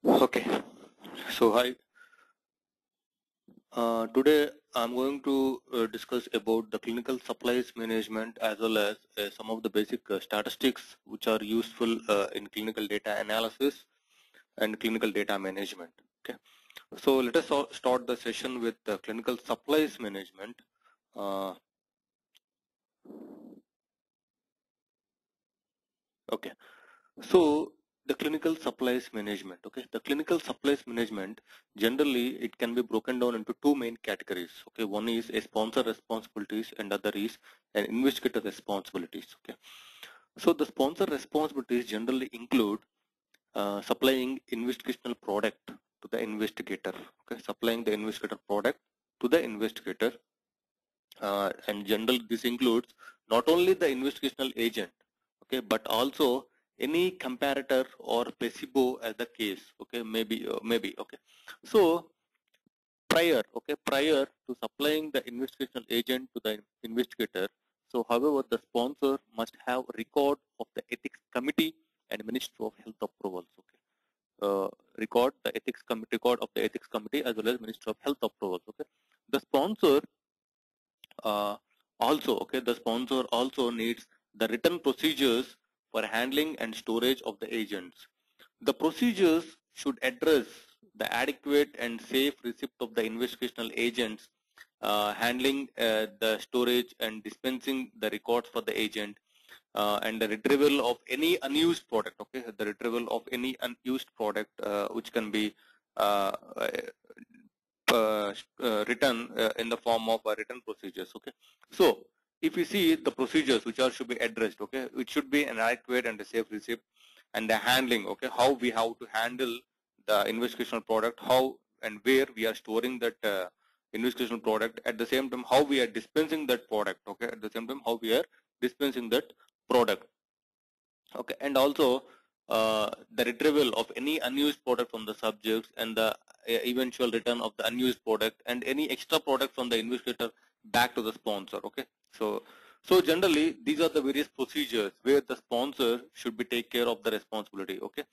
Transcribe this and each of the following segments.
Okay, so hi. Today I'm going to discuss about the clinical supplies management as well as some of the basic statistics which are useful in clinical data analysis and clinical data management. Okay, so let us start the session with the clinical supplies management. Okay, so the clinical supplies management. Okay, the clinical supplies management generally it can be broken down into two main categories. Okay, one is a sponsor responsibilities and other is an investigator responsibilities. Okay, so the sponsor responsibilities generally include supplying investigational product to the investigator. Okay, supplying the investigator product to the investigator, and generally this includes not only the investigational agent, okay, but also any comparator or placebo as the case, okay, maybe okay. So prior to supplying the investigational agent to the investigator, so however the sponsor must have record of the ethics committee and Ministry of Health approvals. Okay, record of the ethics committee as well as Ministry of Health approvals. Okay, the sponsor uh, the sponsor also needs the written procedures for handling and storage of the agents. The procedures should address the adequate and safe receipt of the investigational agents, handling the storage and dispensing the records for the agent, and the retrieval of any unused product. Okay, the retrieval of any unused product which can be uh, written in the form of written procedures. Okay, so if you see the procedures which are should be addressed, okay, it should be an adequate and a safe receipt, and the handling, okay, how we have to handle the investigational product, how and where we are storing that investigational product, at the same time how we are dispensing that product, okay, at the same time how we are dispensing that product. Okay, and also the retrieval of any unused product from the subjects and the eventual return of the unused product and any extra product from the investigator back to the sponsor. Okay, so generally these are the various procedures where the sponsor should be take care of the responsibility. Okay,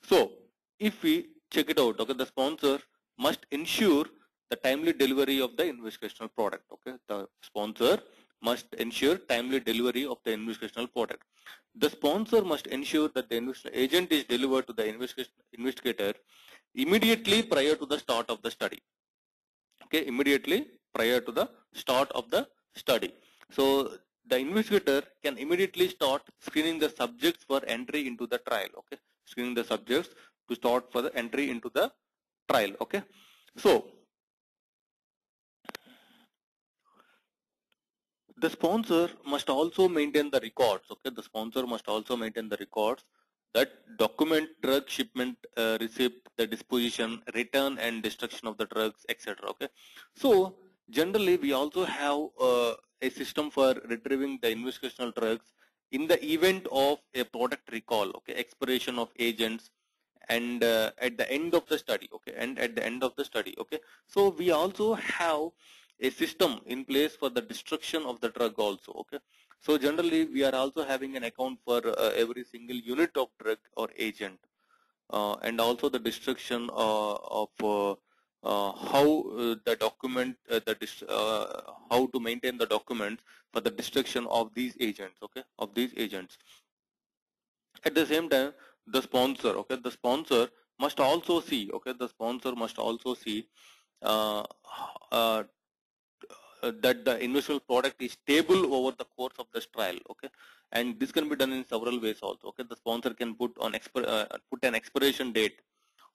so if we check it out, okay, the sponsor must ensure the timely delivery of the investigational product. Okay, the sponsor must ensure timely delivery of the investigational product. The sponsor must ensure that the investigational agent is delivered to the investigator immediately prior to the start of the study. Okay, immediately prior to the start of the study. So the investigator can immediately start screening the subjects for entry into the trial. Okay, screening the subjects to start for the entry into the trial. Okay, so the sponsor must also maintain the records. Okay, the sponsor must also maintain the records that document drug shipment, receipt, the disposition, return, and destruction of the drugs, etc. Okay, so generally we also have a system for retrieving the investigational drugs in the event of a product recall. Okay, expiration of agents, and at the end of the study. Okay, and at the end of the study. Okay, so we also have a system in place for the destruction of the drug also. Okay, so generally we are also having an account for every single unit of drug or agent, and also the destruction of how the document how to maintain the documents for the destruction of these agents. Okay, of these agents. At the same time, the sponsor, okay, the sponsor must also see, okay, the sponsor must also see uh, uh, that the investigational product is stable over the course of this trial. Okay, and this can be done in several ways also. Okay, the sponsor can put on put an expiration date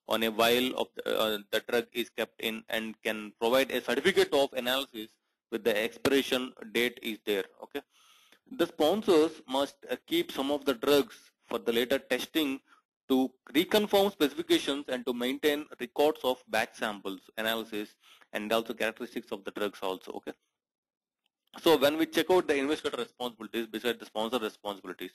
on a vial of the drug is kept in, and can provide a certificate of analysis with the expiration date is there. Okay, the sponsors must keep some of the drugs for the later testing to reconfirm specifications and to maintain records of batch samples analysis and also characteristics of the drugs also. Okay, so when we check out the investigator responsibilities beside the sponsor responsibilities,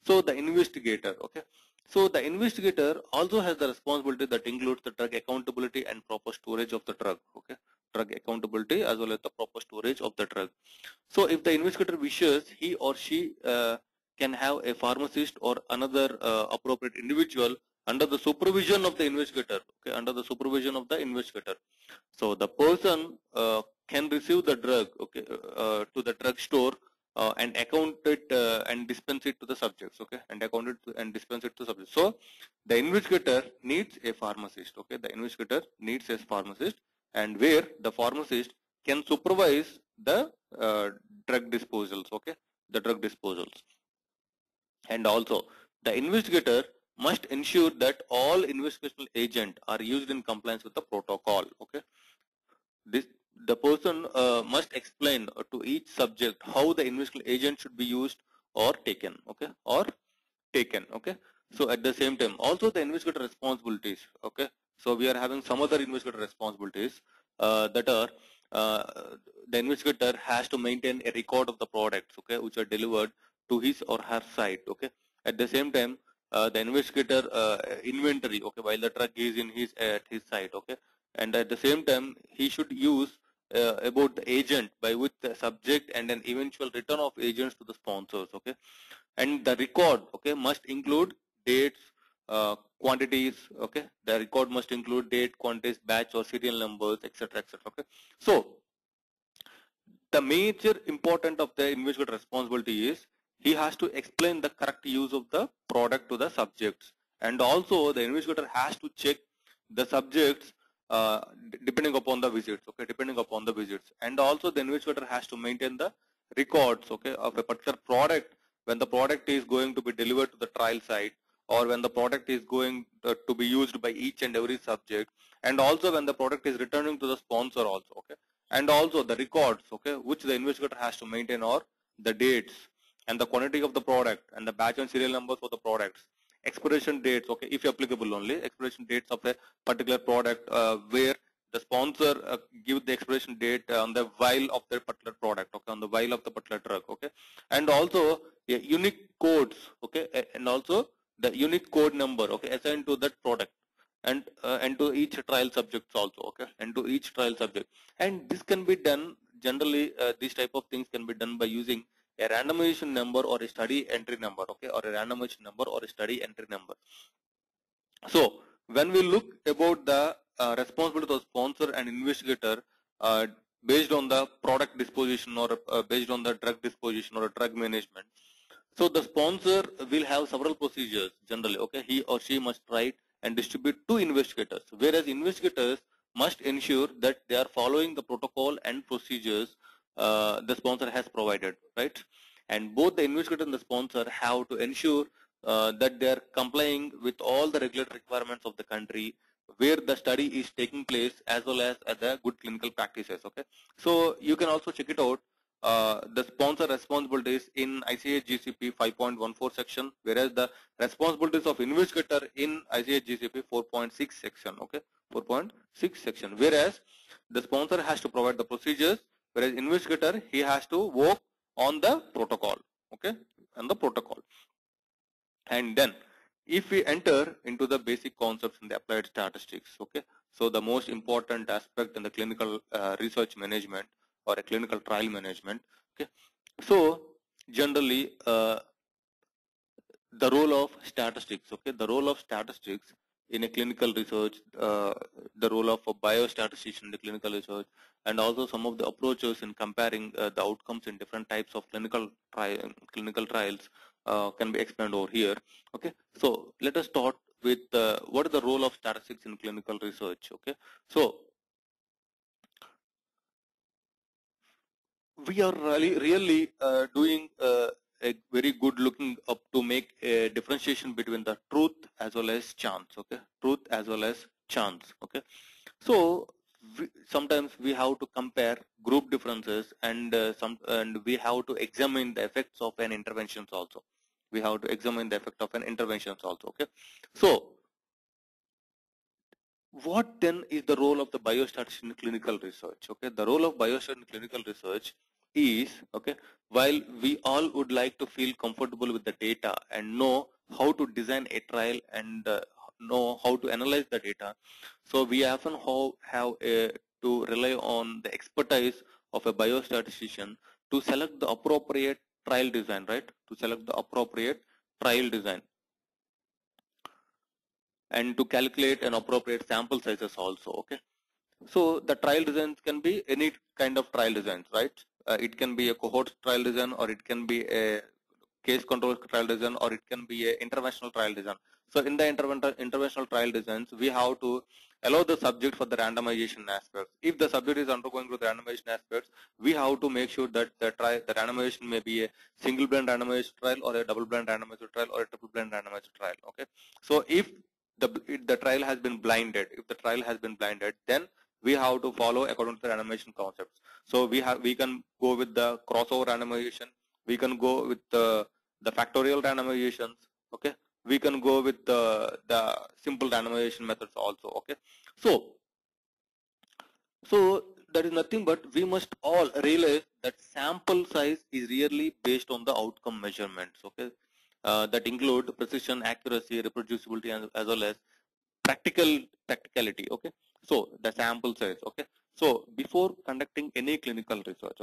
so the investigator, okay, so the investigator also has the responsibility that includes the drug accountability and proper storage of the drug. Okay, drug accountability as well as the proper storage of the drug. So if the investigator wishes, he or she can have a pharmacist or another appropriate individual under the supervision of the investigator. Okay, under the supervision of the investigator. So the person can receive the drug, okay, to the drugstore and account it and dispense it to the subjects, okay, and account it and dispense it to subjects. So the investigator needs a pharmacist, okay, the investigator needs a pharmacist, and where the pharmacist can supervise the drug disposals, okay, the drug disposals. And also the investigator must ensure that all investigational agents are used in compliance with the protocol, okay. The person must explain to each subject how the investigational agent should be used or taken, okay, or taken, okay. So at the same time, also the investigator responsibilities, okay. So we are having some other investigator responsibilities that are uh, the investigator has to maintain a record of the products, okay, which are delivered to his or her site, okay. At the same time, the investigator inventory, okay, while the drug is in his at his site, okay, and at the same time he should use about the agent by which the subject and an eventual return of agents to the sponsors, okay. And the record, okay, must include dates, quantities, okay. The record must include date, quantities, batch or serial numbers, etc., etc., okay. So the major important of the investigator responsibility is he has to explain the correct use of the product to the subjects, and also the investigator has to check the subjects depending upon the visits, okay, depending upon the visits, and also the investigator has to maintain the records, okay, of a particular product when the product is going to be delivered to the trial site, or when the product is going to be used by each and every subject, and also when the product is returning to the sponsor also, okay. And also the records, okay, which the investigator has to maintain are the dates and the quantity of the product and the batch and serial numbers for the products, expiration dates, okay, if applicable only, expiration dates of a particular product where the sponsor give the expiration date on the vial of the particular product, okay, on the vial of the particular drug, okay, and also unique codes, okay, and also the unique code number, okay, assigned to that product, and to each trial subjects also, okay, and to each trial subject. And this can be done generally, these type of things can be done by using a randomization number or a study entry number, okay, or a randomization number or a study entry number. So when we look about the responsibility of sponsor and investigator based on the product disposition or based on the drug disposition or drug management, so the sponsor will have several procedures generally, okay. He or she must write and distribute to investigators, whereas investigators must ensure that they are following the protocol and procedures the sponsor has provided, right? And both the investigator and the sponsor have to ensure that they are complying with all the regulatory requirements of the country where the study is taking place, as well as the good clinical practices, okay. So you can also check it out, the sponsor responsibilities in ICH GCP 5.14 section, whereas the responsibilities of investigator in ICH GCP 4.6 section, okay, 4.6 section, whereas the sponsor has to provide the procedures, whereas investigator, he has to work on the protocol, okay, and the protocol. And then if we enter into the basic concepts in the applied statistics, okay, so the most important aspect in the clinical research management or a clinical trial management, okay. So generally the role of statistics, okay, the role of statistics in a clinical research, the role of a biostatistician in the clinical research, and also some of the approaches in comparing the outcomes in different types of clinical trials can be explained over here, okay. So let us start with what is the role of statistics in clinical research, okay. So we are really doing a very good looking up to make a differentiation between the truth as well as chance, okay, truth as well as chance, okay. So sometimes we have to compare group differences, and we have to examine the effects of an interventions also. We have to examine the effect of an interventions also, okay. So what then is the role of the biostatistician in clinical research, okay? The role of biostatistician in clinical research is, okay, while we all would like to feel comfortable with the data and know how to design a trial and know how to analyze the data, so we often to rely on the expertise of a biostatistician to select the appropriate trial design, right? To select the appropriate trial design. and to calculate an appropriate sample sizes also. Okay, so the trial designs can be any kind of trial designs, right? It can be a cohort trial design, or it can be a case control trial design, or it can be a interventional trial design. So in the interventional trial designs, we have to allow the subject for the randomization aspects. If the subject is undergoing through the randomization aspects, we have to make sure that the randomization may be a single blind randomized trial, or a double blind randomized trial, or a triple blind randomized trial. Okay, so if the trial has been blinded, then we have to follow according to the randomization concepts. So we can go with the crossover randomization, we can go with the factorial randomizations. Okay, we can go with the simple randomization methods also. Okay, so that is nothing but we must all realize that sample size is really based on the outcome measurements. Okay, that include precision, accuracy, reproducibility, and as well as practicality. Okay, so the sample size. Okay, so before conducting any clinical research,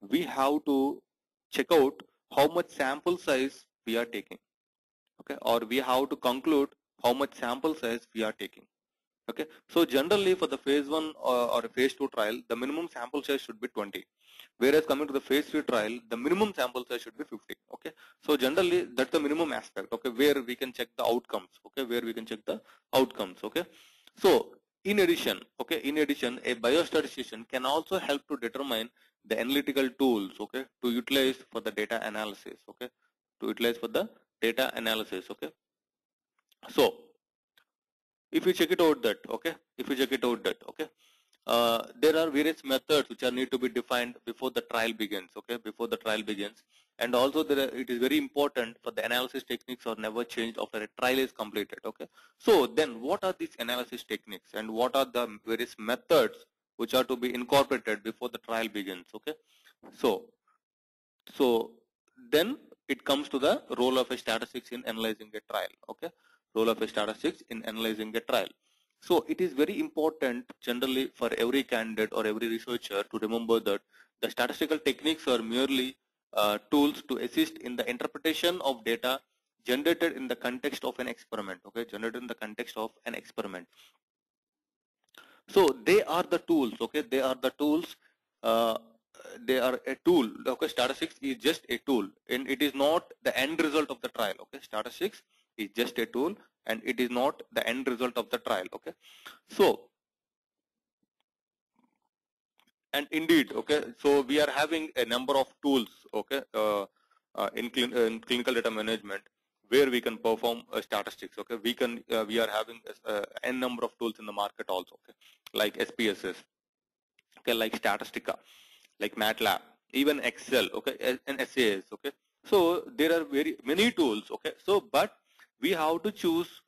we have to check out how much sample size we are taking. Okay, or we have to conclude how much sample size we are taking. Okay, so generally for the phase 1 or a phase 2 trial, the minimum sample size should be 20. Whereas coming to the phase 3 trial, the minimum sample size should be 50. Okay, so generally that's the minimum aspect. Okay, where we can check the outcomes. Okay, where we can check the outcomes. Okay, so in addition, a biostatistician can also help to determine the analytical tools. Okay, to utilize for the data analysis. Okay, Okay, so if you check it out that, there are various methods which are need to be defined before the trial begins. Okay, and also it is very important for the analysis techniques are never changed after a trial is completed. Okay, so then what are these analysis techniques, and what are the various methods which are to be incorporated before the trial begins? Okay, so then it comes to the role of a statistics in analyzing a trial. Okay, role of a statistics in analyzing a trial. So it is very important generally for every candidate or every researcher to remember that the statistical techniques are merely tools to assist in the interpretation of data generated in the context of an experiment. Okay, generated in the context of an experiment. So they are the tools. Okay, they are the tools. They are a tool. Okay, statistics is just a tool, and it is not the end result of the trial. Okay, statistics is just a tool, and it is not the end result of the trial. Okay, so and indeed, okay, so we are having a number of tools. Okay, in clinical data management where we can perform statistics. Okay, we are having n number of tools in the market also. Okay, like SPSS. Okay, like Statistica, like MATLAB, even Excel, okay, and SAS. Okay, so there are very many tools. Okay, so but we have to choose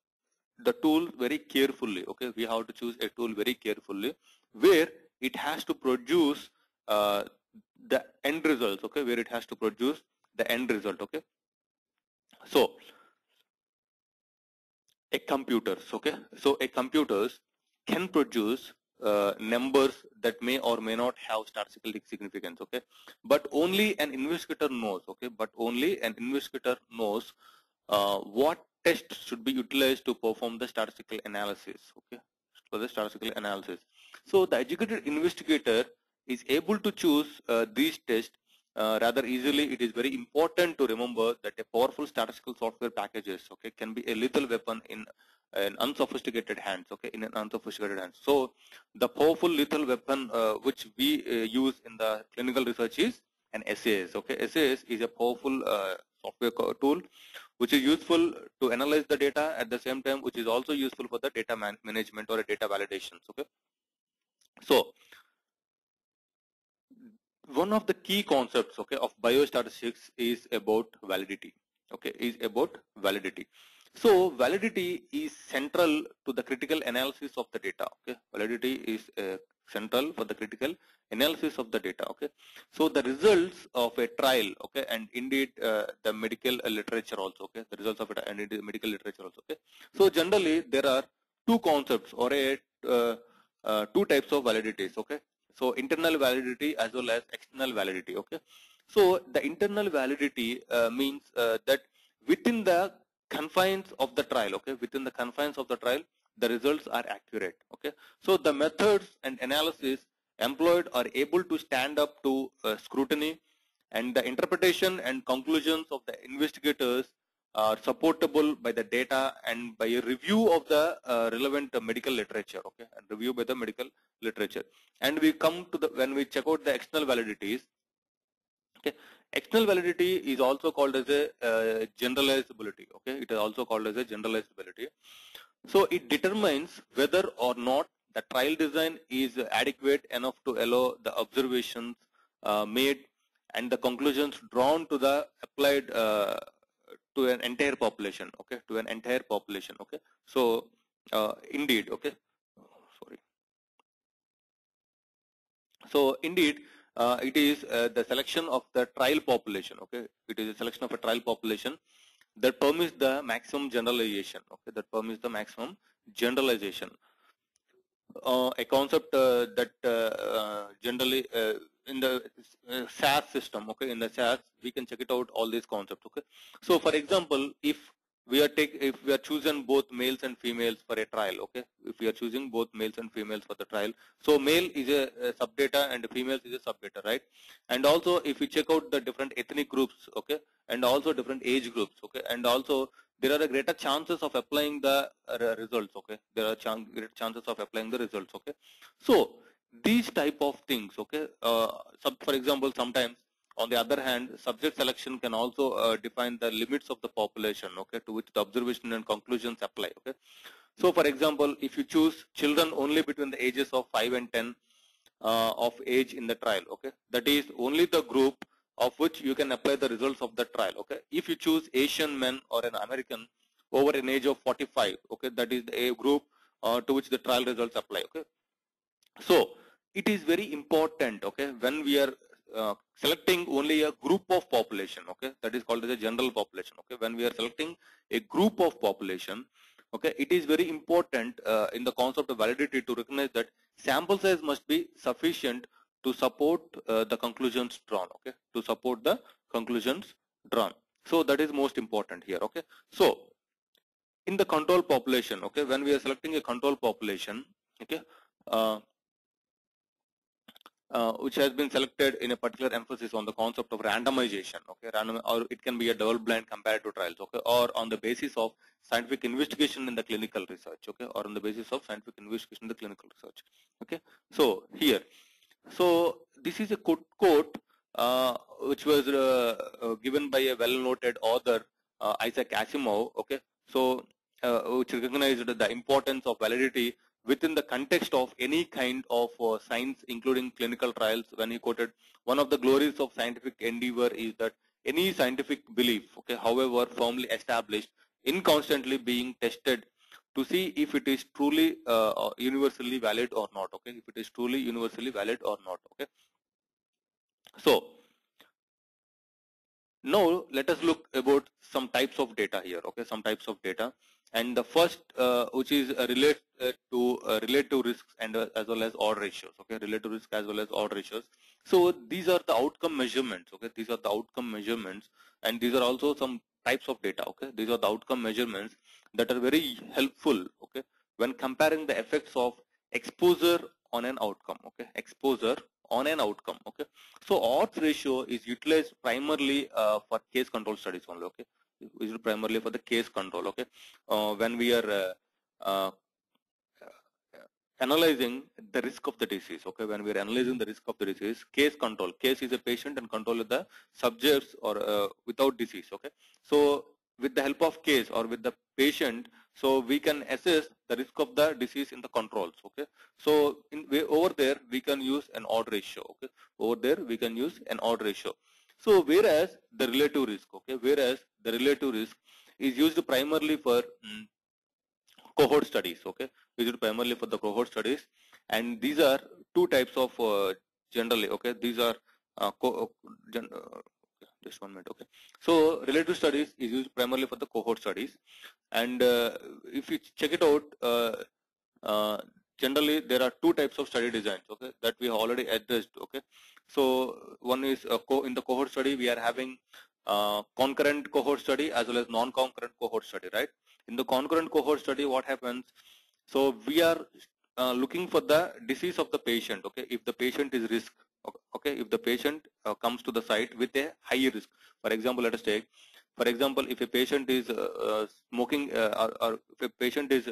the tool very carefully. Okay, we have to choose a tool very carefully where it has to produce the end results. Okay, where it has to produce the end result. Okay, so a computers. Okay, so a computers can produce numbers that may or may not have statistical significance. Okay, but only an investigator knows. Okay, but only an investigator knows what tests should be utilized to perform the statistical analysis. Okay, for the statistical analysis. So the educated investigator is able to choose these tests rather easily. It is very important to remember that a powerful statistical software packages, okay, can be a lethal weapon in an unsophisticated hands. Okay, in an unsophisticated hands. So the powerful lethal weapon which we use in the clinical research is an SAS. Okay, SAS is a powerful software tool which is useful to analyze the data, at the same time which is also useful for the data management or data validations. Okay, so one of the key concepts, okay, of biostatistics is about validity. Okay, is about validity. So validity is central to the critical analysis of the data. Okay, validity is central for the critical analysis of the data. Okay, so the results of a trial, okay, and indeed the medical literature also. Okay, the results of it and indeed medical literature also. Okay, so generally there are two concepts or two types of validities. Okay, so internal validity as well as external validity. Okay, so the internal validity means that within the confines of the trial, okay, within the confines of the trial, the results are accurate, okay. So the methods and analysis employed are able to stand up to scrutiny, and the interpretation and conclusions of the investigators are supportable by the data and by a review of the relevant medical literature, okay, and review by the medical literature. And we come to the, when we check out the external validities, okay, external validity is also called as a generalizability, okay, it is also called as a generalizability. So it determines whether or not the trial design is adequate enough to allow the observations made and the conclusions drawn to the applied to an entire population, okay, to an entire population, okay. So indeed, okay, sorry. So indeed, it is the selection of the trial population, okay. It is a selection of a trial population that permits the maximum generalization, okay, that permits the maximum generalization. A concept that generally in the SAS system, okay, in the SAS we can check it out all these concepts, okay. So for example, if we are choosing both males and females for a trial, okay, if we are choosing both males and females for the trial, so male is a subdata and females is a subdata, right? And also if we check out the different ethnic groups, okay, and also different age groups, okay, and also there are a greater chances of applying the results, okay, there are great chances of applying the results, okay. So these type of things, okay, for example, sometimes on the other hand, subject selection can also define the limits of the population, okay, to which the observation and conclusions apply, okay. So for example, if you choose children only between the ages of 5 and 10 of age in the trial, okay, that is only the group of which you can apply the results of the trial, okay. If you choose Asian men or an American over an age of 45, okay, that is a group to which the trial results apply, okay. So it is very important, okay, when we are selecting only a group of population, okay, that is called as a general population, okay. When we are selecting a group of population, okay, it is very important in the concept of validity to recognize that sample size must be sufficient to support the conclusions drawn, okay, to support the conclusions drawn. So that is most important here, okay. So in the control population, okay, when we are selecting a control population, okay, which has been selected in a particular emphasis on the concept of randomization, okay, or it can be a double-blind comparative trials, okay, or on the basis of scientific investigation in the clinical research, okay, or on the basis of scientific investigation in the clinical research, okay. So here, so this is a quote which was given by a well-noted author, Isaac Asimov, okay. So which recognized the importance of validity within the context of any kind of science, including clinical trials, when he quoted, one of the glories of scientific endeavor is that any scientific belief, okay, however firmly established, in constantly being tested to see if it is truly universally valid or not, okay, if it is truly universally valid or not, okay. So now let us look about some types of data here, okay, some types of data. And the first which is related to relative risks and as well as odd ratios, okay, relative risk as well as odd ratios. So these are the outcome measurements, okay, these are the outcome measurements, and these are also some types of data, okay, these are the outcome measurements that are very helpful, okay, when comparing the effects of exposure on an outcome, okay, exposure on an outcome, okay. So odds ratio is utilized primarily for case control studies only, okay, is primarily for the case control, okay. When we are uh, analyzing the risk of the disease, okay, when we are analyzing the risk of the disease, case control, case is a patient and control is the subjects or without disease, okay. So with the help of case or with the patient, so we can assess the risk of the disease in the controls, okay. So over there we can use an odd ratio, okay, over there we can use an odd ratio. So whereas the relative risk, okay, whereas the relative risk is used primarily for cohort studies, okay, used primarily for the cohort studies, and these are two types of generally, okay, these are just 1 minute, okay. So relative studies is used primarily for the cohort studies, and if you check it out, generally there are two types of study designs, okay, that we have already addressed, okay. So one is in the cohort study we are having concurrent cohort study as well as non-concurrent cohort study, right? In the concurrent cohort study, what happens? So we are looking for the disease of the patient, okay? If the patient is risk, okay? If the patient comes to the site with a high risk, for example, let us take, for example, if a patient is smoking or if a patient is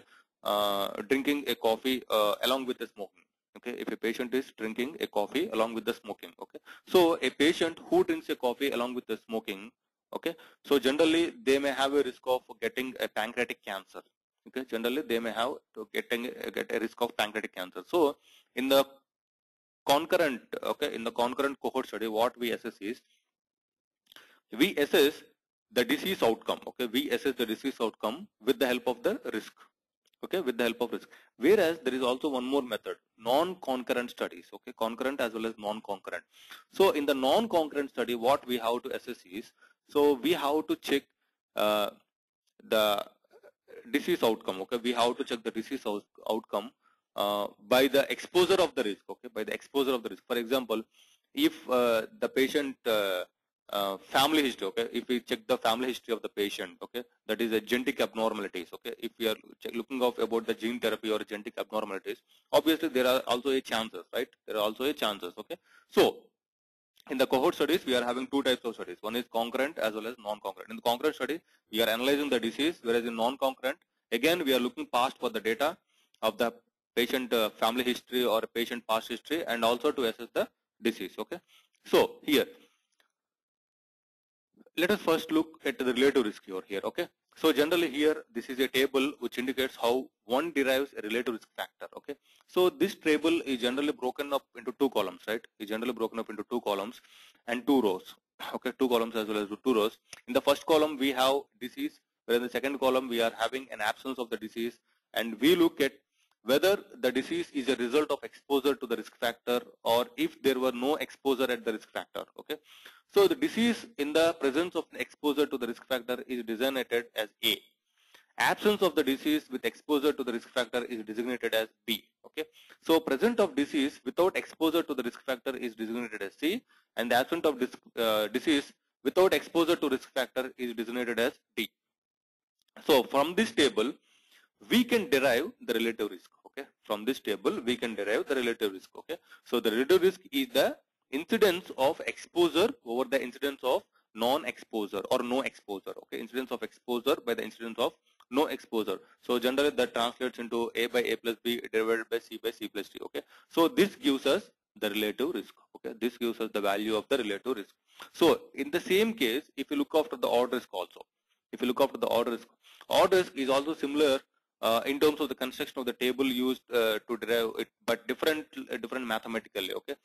drinking a coffee along with the smoking, okay? If a patient is drinking a coffee along with the smoking, okay? So a patient who drinks a coffee along with the smoking, okay? So generally they may have a risk of getting a pancreatic cancer, okay? Generally they may have to get a risk of pancreatic cancer. So in the concurrent, okay, in the concurrent cohort study, what we assess is, we assess the disease outcome, okay? We assess the disease outcome with the help of the risk, okay, with the help of risk. Whereas there is also one more method, non-concurrent studies, okay, concurrent as well as non-concurrent. So in the non-concurrent study, what we have to assess is, so we have to check the disease outcome, okay, we have to check the disease outcome by the exposure of the risk, okay, by the exposure of the risk. For example, if the patient family history, okay, if we check the family history of the patient, okay, that is a genetic abnormalities, okay, if we are looking of about the gene therapy or genetic abnormalities, obviously there are also a chances, right? There are also a chances, okay. So in the cohort studies, we are having two types of studies. One is concurrent as well as non-concurrent. In the concurrent study, we are analyzing the disease, whereas in non-concurrent, again, we are looking past for the data of the patient family history or patient past history, and also to assess the disease, okay. So here, let us first look at the relative risk here, okay. So generally here, this is a table which indicates how one derives a relative risk factor, okay. So this table is generally broken up into two columns, right? Is generally broken up into two columns and two rows, okay, two columns as well as two rows. In the first column, we have disease, whereas in the second column, we are having an absence of the disease, and we look at whether the disease is a result of exposure to the risk factor or if there were no exposure at the risk factor, okay. So the disease in the presence of exposure to the risk factor is designated as A. Absence of the disease with exposure to the risk factor is designated as B, okay. So presence of disease without exposure to the risk factor is designated as C, and the absence of disease without exposure to risk factor is designated as D. So from this table, we can derive the relative risk, okay. From this table, we can derive the relative risk, okay. So the relative risk is the incidence of exposure over the incidence of non-exposure or no exposure, okay. Incidence of exposure by the incidence of no exposure. So generally that translates into A by A plus B divided by C plus D, okay. So this gives us the relative risk, okay. This gives us the value of the relative risk. So in the same case, if you look after the odd risk also, if you look after the odd risk is also similar in terms of the construction of the table used to derive it, but different mathematically, okay.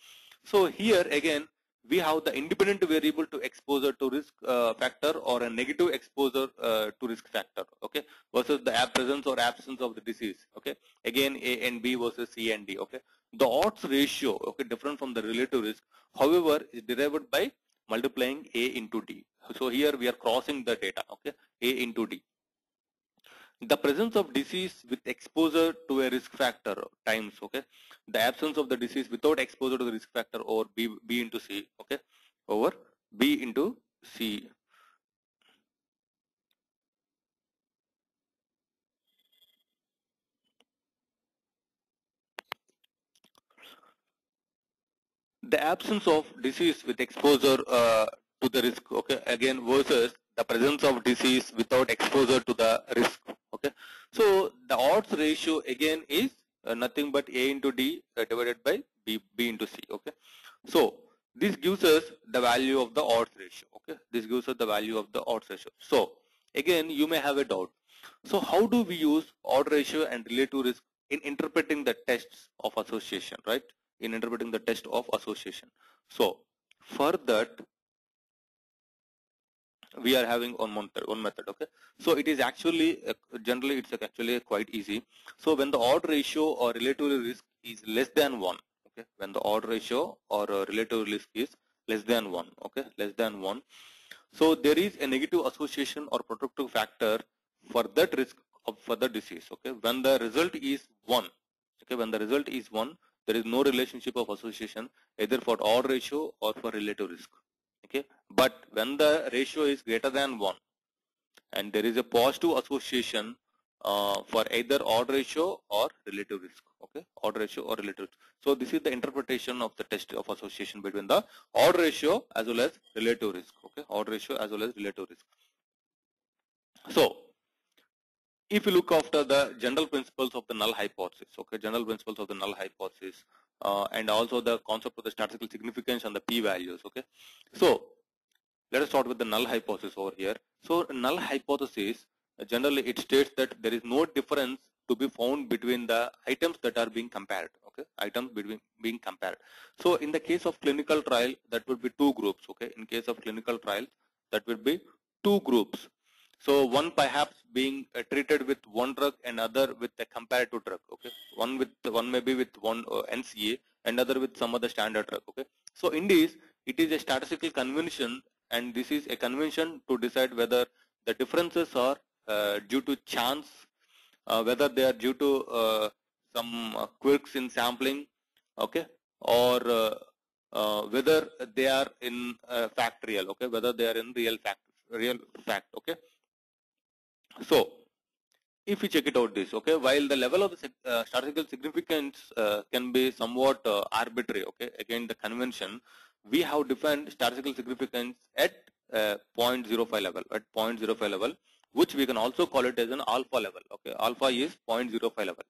So here again, we have the independent variable to exposure to risk factor or a negative exposure to risk factor, okay, versus the presence or absence of the disease, okay. Again, A and B versus C and D, okay. The odds ratio, okay, different from the relative risk, however, is derived by multiplying A into D. So here we are crossing the data, okay, A into D. The presence of disease with exposure to a risk factor times, okay, the absence of the disease without exposure to the risk factor over B into C, okay, over B into C. The absence of disease with exposure to the risk, okay, again versus the presence of disease without exposure to the risk, okay. So the odds ratio again is nothing but A into D divided by B into C, okay. So this gives us the value of the odds ratio, okay. This gives us the value of the odds ratio. So again, you may have a doubt. So how do we use odd ratio and relative risk in interpreting the tests of association, right? In interpreting the test of association. So for that, we are having one method, okay. So it is actually generally it's actually quite easy. So when the odd ratio or relative risk is less than 1, okay, when the odd ratio or relative risk is less than 1, okay, less than 1, so there is a negative association or protective factor for that risk of for the disease, okay. When the result is 1, okay, when the result is 1, there is no relationship of association either for odd ratio or for relative risk, Okay, but when the ratio is greater than 1 and there is a positive association for either odd ratio or relative risk. Okay, odd ratio or relative risk. So this is the interpretation of the test of association between the odd ratio as well as relative risk. Okay, odd ratio as well as relative risk. So if you look after the general principles of the null hypothesis, okay, general principles of the null hypothesis, and also the concept of the statistical significance and the p-values. Okay, so let us start with the null hypothesis over here. So null hypothesis, generally it states that there is no difference to be found between the items that are being compared. Okay, items being compared. So in the case of clinical trial, that would be two groups. Okay, in case of clinical trial, that would be two groups. So one perhaps being treated with one drug and other with a comparative drug. Okay, one maybe with one NCA and other with some other standard drug. Okay, so in this it is a statistical convention, and this is a convention to decide whether the differences are due to chance, whether they are due to some quirks in sampling, okay, or whether they are in fact real. Okay, whether they are in real fact. Okay. So if we check it out this, okay, while the level of the statistical significance can be somewhat arbitrary, okay, again the convention, we have defined statistical significance at 0.05 level, which we can also call it as an alpha level. Okay, alpha is 0.05 level.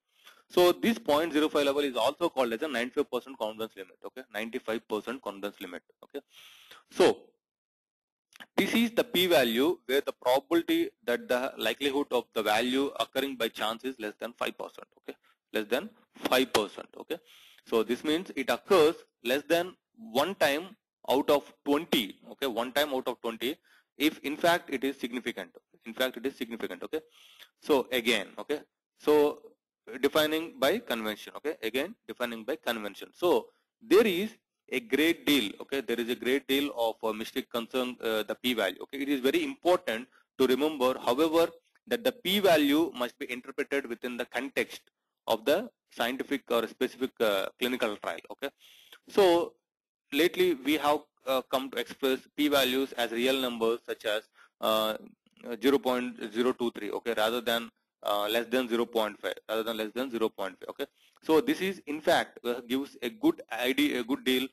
So this 0.05 level is also called as a 95% confidence limit. Okay, 95% confidence limit. Okay, so this is the p-value where the probability that the likelihood of the value occurring by chance is less than 5%. Okay, less than 5%. Okay, so this means it occurs less than one time out of 20. Okay, one time out of 20, if in fact it is significant. In fact, it is significant. Okay, so again, okay, so defining by convention. Okay, again defining by convention. So there is a great deal, okay, there is a great deal of mystic concern the p-value. Okay, it is very important to remember, however, that the p-value must be interpreted within the context of the scientific or specific clinical trial. Okay, so lately we have come to express p-values as real numbers such as 0.023, okay, rather than less than 0.5, okay. So this is in fact gives a good idea, a good deal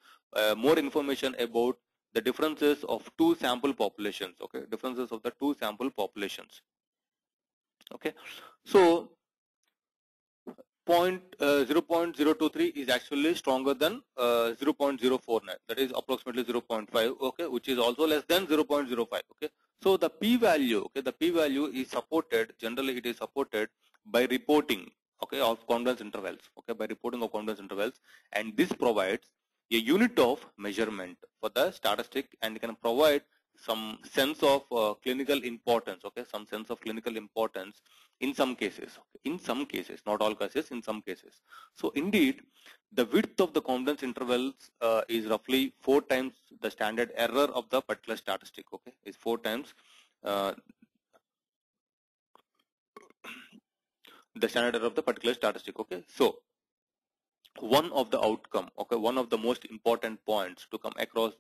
more information about the differences of two sample populations. Okay, differences of the two sample populations. Okay, so 0.023 is actually stronger than 0.049, that is approximately 0.5, okay, which is also less than 0.05. Okay, so the p-value, okay, the p-value is supported, generally it is supported by reporting, okay, of confidence intervals, okay, by reporting of confidence intervals, and this provides a unit of measurement for the statistic and can provide some sense of clinical importance, okay, some sense of clinical importance in some cases, not all cases, in some cases. So indeed, the width of the confidence intervals is roughly 4 times the standard error of the particular statistic. Okay, is 4 times the standard error of the particular statistic. Okay, so one of the outcome, okay, one of the most important points to come across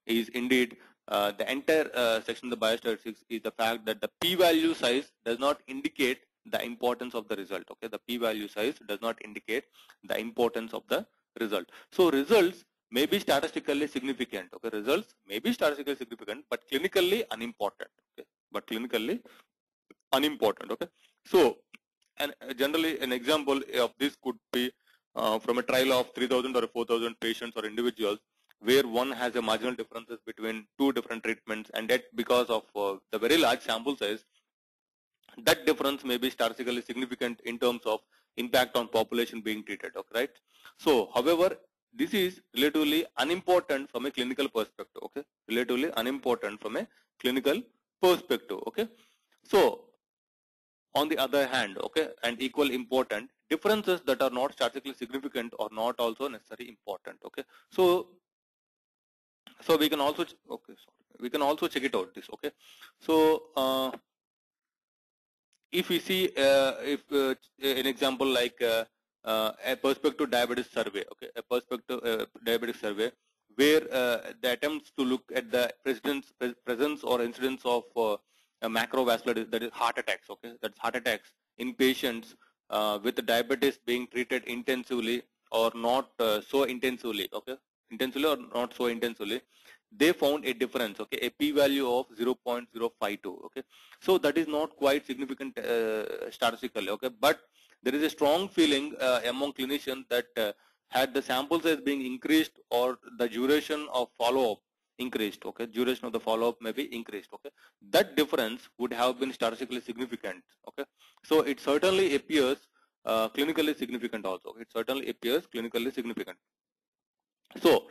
is indeed the entire section of the biostatistics is the fact that the p-value size does not indicate the importance of the result. Okay, the p-value size does not indicate the importance of the result. So results may be statistically significant. Okay, results may be statistically significant, but clinically unimportant. Okay, but clinically unimportant. Okay, so and generally an example of this could be from a trial of 3,000 or 4,000 patients or individuals, where one has a marginal differences between two different treatments, and that because of the very large sample size, that difference may be statistically significant in terms of impact on population being treated. Okay, right? So, however, this is relatively unimportant from a clinical perspective. Okay, relatively unimportant from a clinical perspective. Okay, so on the other hand, okay, and equal important, differences that are not statistically significant are not also necessarily important. Okay, so we can also check it out this. Okay, so if we see if an example like a perspective diabetes survey, okay, a perspective diabetes survey where the attempts to look at the presence or incidence of macrovascular, that is heart attacks. Okay, that's heart attacks in patients with diabetes being treated intensively or not so intensively. Okay, intensively or not so intensively, they found a difference. Okay, a p-value of 0.052. Okay, so that is not quite significant statistically. Okay, but there is a strong feeling among clinicians that had the sample size being increased or the duration of follow-up increased, okay, duration of the follow-up may be increased, okay, that difference would have been statistically significant, okay. So it certainly appears clinically significant also. It certainly appears clinically significant. So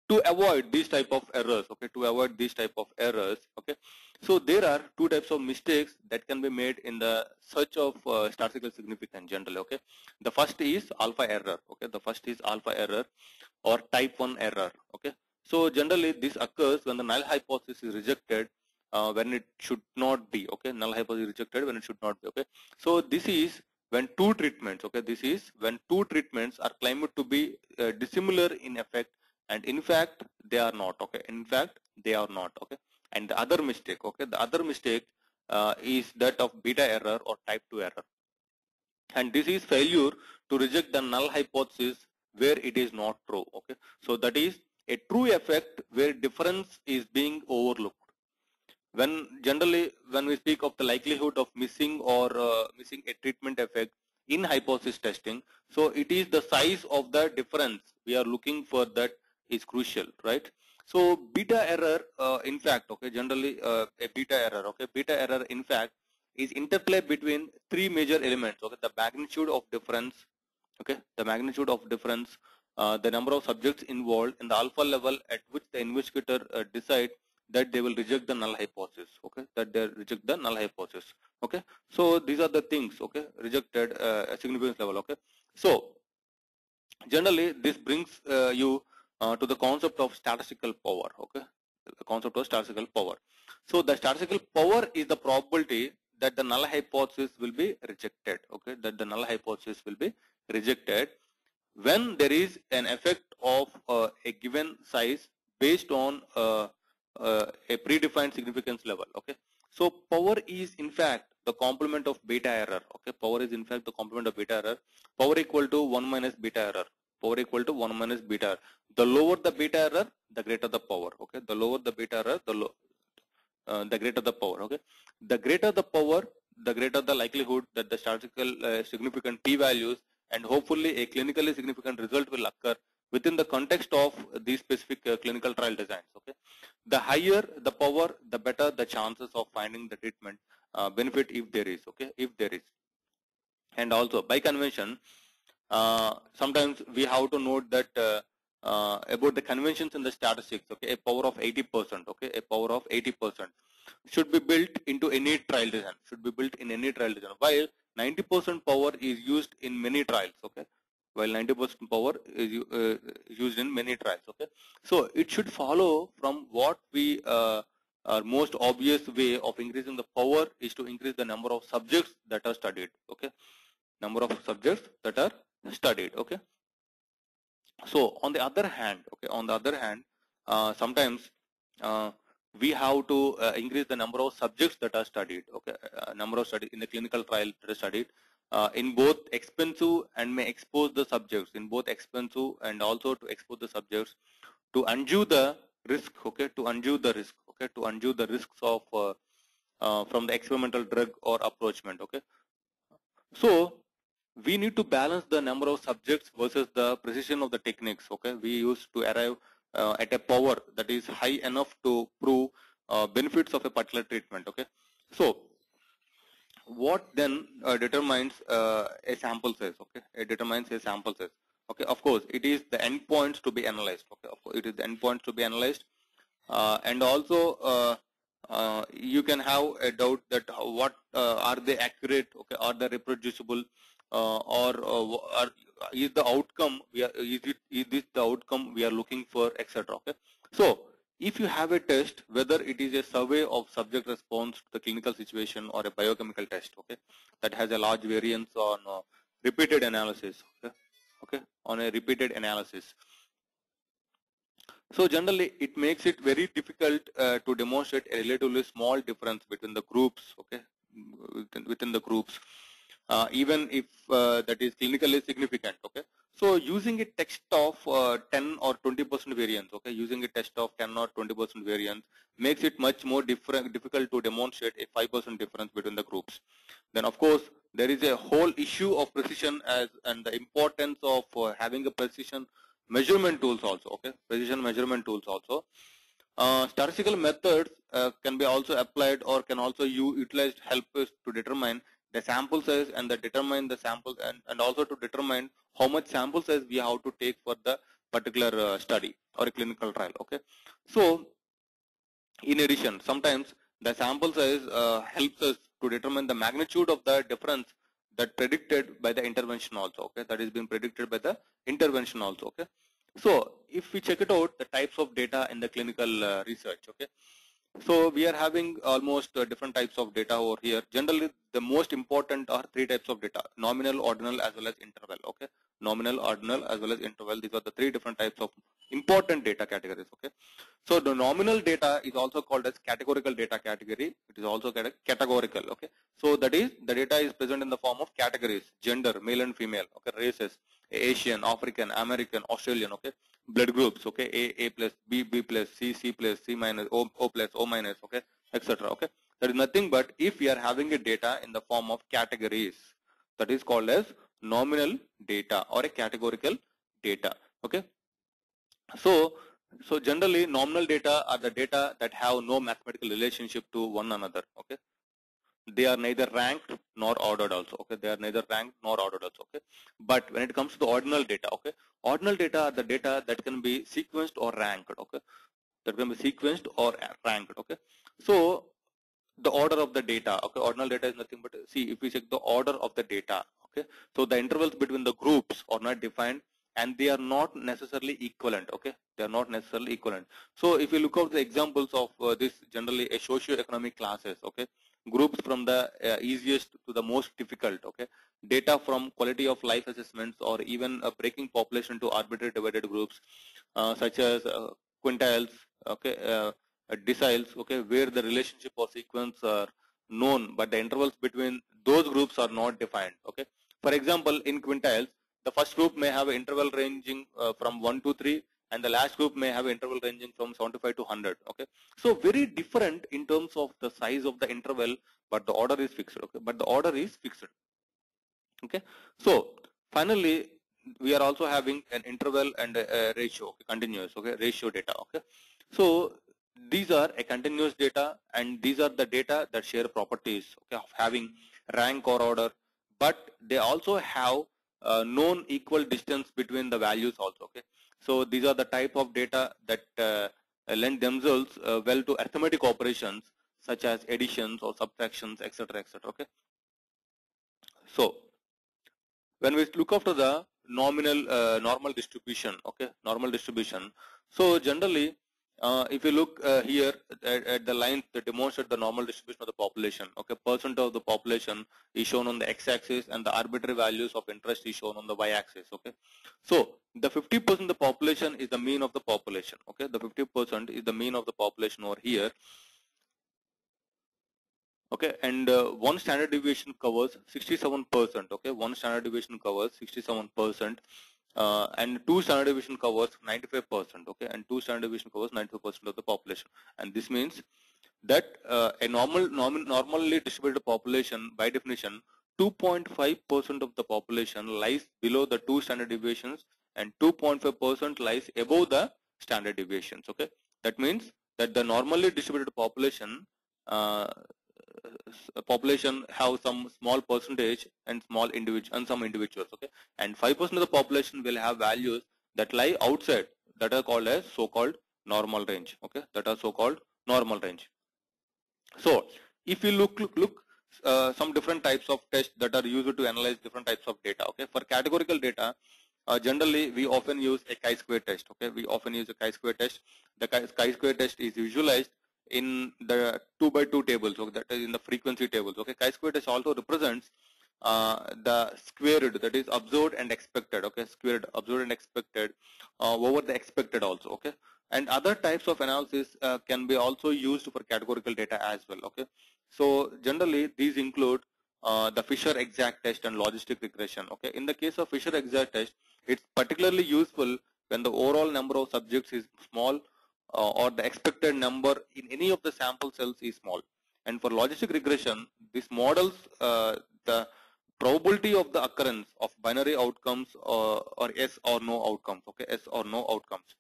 to avoid these type of errors, okay, to avoid these type of errors, okay, so there are two types of mistakes that can be made in the search of statistical significance generally, okay. The first is alpha error, okay, the first is alpha error or type 1 error, okay. So generally this occurs when the null hypothesis is rejected when it should not be, okay, null hypothesis is rejected when it should not be, okay. So this is when two treatments, okay, this is when two treatments are claimed to be dissimilar in effect, and in fact they are not, okay, in fact they are not, okay. And the other mistake, okay, the other mistake is that of beta error or type 2 error, and this is failure to reject the null hypothesis where it is not true, okay. So that is a true effect where difference is being overlooked. When generally when we speak of the likelihood of missing or missing a treatment effect in hypothesis testing, so it is the size of the difference we are looking for that is crucial, right? So beta error, in fact, okay, generally a beta error, okay, beta error in fact is interplay between three major elements, okay, the magnitude of difference, okay, the magnitude of difference, the number of subjects involved, in the alpha level at which the investigator decide that they will reject the null hypothesis, okay, that they reject the null hypothesis, okay. So these are the things, okay, rejected at significance level, okay. So generally this brings you to the concept of statistical power, okay, the concept of statistical power. So the statistical power is the probability that the null hypothesis will be rejected, okay, that the null hypothesis will be rejected when there is an effect of a given size based on a predefined significance level, okay. So power is in fact the complement of beta error, okay, power is in fact the complement of beta error, power equal to 1 minus beta error, power equal to 1 minus beta error. The lower the beta error, the greater the power, okay, the lower the beta error, the greater the power, okay. The greater the power, the greater the likelihood that the statistical significant p-values and hopefully a clinically significant result will occur within the context of these specific clinical trial designs, okay. The higher the power, the better the chances of finding the treatment benefit if there is, okay, if there is. And also by convention, sometimes we have to note that about the conventions in the statistics, okay, a power of 80%, okay, a power of 80% should be built into any trial design, should be built in any trial design, while 90% power is used in many trials, okay, while 90% power is used in many trials, okay. So it should follow from what we our most obvious way of increasing the power is to increase the number of subjects that are studied, okay, number of subjects that are studied, okay. So on the other hand, okay, on the other hand, sometimes we have to increase the number of subjects that are studied, okay, number of study in the clinical trial that are studied in both expensive and may expose the subjects, in both expensive and also to expose the subjects to undue the risk, okay, to undue the risk, okay, to undue the risks of from the experimental drug or approachment, okay. So we need to balance the number of subjects versus the precision of the techniques, okay. We used to arrive at a power that is high enough to prove benefits of a particular treatment, okay. So what then determines a sample size, okay, it determines a sample size, okay. Of course it is the endpoints to be analyzed, okay, of course it is the endpoints to be analyzed, and also you can have a doubt that what are they accurate, okay, are they reproducible, or is the outcome is this the outcome we are looking for, etc., okay. So if you have a test, whether it is a survey of subject response to the clinical situation or a biochemical test, okay, that has a large variance on repeated analysis, okay, okay, on a repeated analysis, So generally, it makes it very difficult to demonstrate a relatively small difference between the groups, okay, within the groups, even if that is clinically significant, okay. So using a test of 10 or 20% variance, okay, using a test of 10 or 20% variance makes it much more difficult to demonstrate a 5% difference between the groups. Then of course, there is a whole issue of precision and the importance of having a precision measurement tools also, okay, precision measurement tools also. Statistical methods can be also applied or can also utilized to help us to determine the sample size and determine the samples and also to determine how much sample size we have to take for the particular study or a clinical trial, okay. So in addition, sometimes the sample size helps us to determine the magnitude of the difference that predicted by the intervention also, okay, that is being predicted by the intervention also, okay. So if we check it out, the types of data in the clinical research, okay. So we are having almost different types of data over here. Generally, the most important are three types of data: nominal, ordinal, as well as interval. Okay, nominal, ordinal, as well as interval. These are the three different types of important data categories. Okay, so the nominal data is also called as categorical data category. It is also categorical. Okay, so that is the data is present in the form of categories: gender, male and female. Okay, races: Asian, African, American, Australian. Okay, blood groups, okay, A plus, B plus, C plus, C minus, O plus, O minus, okay, etc. Okay, that is nothing but if we are having a data in the form of categories, that is called as nominal data or a categorical data. Okay, so generally nominal data are the data that have no mathematical relationship to one another. Okay, they are neither ranked nor ordered also, okay, they are neither ranked nor ordered also, okay. But when it comes to the ordinal data, okay, ordinal data are the data that can be sequenced or ranked, okay, that can be sequenced or ranked, okay. So the order of the data, okay, ordinal data is nothing but, see, if we check the order of the data, okay, so the intervals between the groups are not defined and they are not necessarily equivalent, okay, they are not necessarily equivalent. So if you look at the examples of this, generally a socio-economic classes, okay, groups from the easiest to the most difficult, okay, data from quality of life assessments or even breaking population to arbitrary divided groups, such as quintiles, okay, deciles, okay, where the relationship or sequence are known but the intervals between those groups are not defined, okay. For example, in quintiles, the first group may have an interval ranging from 1 to 3 and the last group may have an interval ranging from 75 to 100, okay. So very different in terms of the size of the interval, but the order is fixed, okay, but the order is fixed, okay. So finally, we are also having an interval and a ratio, okay, continuous, okay, ratio data, okay. So these are a continuous data and these are the data that share properties, okay, of having rank or order, but they also have known equal distance between the values also, okay. So these are the type of data that lend themselves well to arithmetic operations such as additions or subtractions, etc., etc., okay. So when we look after the normal distribution, okay, normal distribution. So generally, if you look here at the lines that demonstrate the normal distribution of the population, okay, percent of the population is shown on the x-axis and the arbitrary values of interest is shown on the y-axis, okay. So the 50% of the population is the mean of the population, okay, the 50% is the mean of the population over here. Okay, and one standard deviation covers 67%. Okay, one standard deviation covers 67%, and two standard deviation covers 95%. Okay, and two standard deviation covers 95% of the population. And this means that a normally distributed population, by definition, 2.5% of the population lies below the two standard deviations, and 2.5% lies above the standard deviations. Okay, that means that the normally distributed population have some small percentage and some individuals, okay, and 5% of the population will have values that lie outside, that are called as so-called normal range, okay, that are so-called normal range. So if you look some different types of tests that are used to analyze different types of data, okay. For categorical data, generally we often use a chi-square test, okay, we often use a chi-square test. The chi-square test is visualized in the 2 by 2 tables, so that is in the frequency tables, okay. Chi-square test also represents the squared, that is observed and expected, okay, squared observed and expected over the expected also, okay. And other types of analysis can be also used for categorical data as well, okay. So generally these include the Fisher exact test and logistic regression, okay. In the case of Fisher exact test, it's particularly useful when the overall number of subjects is small or the expected number in any of the sample cells is small. And for logistic regression, this models the probability of the occurrence of binary outcomes or yes or no outcomes, okay, yes or no outcomes.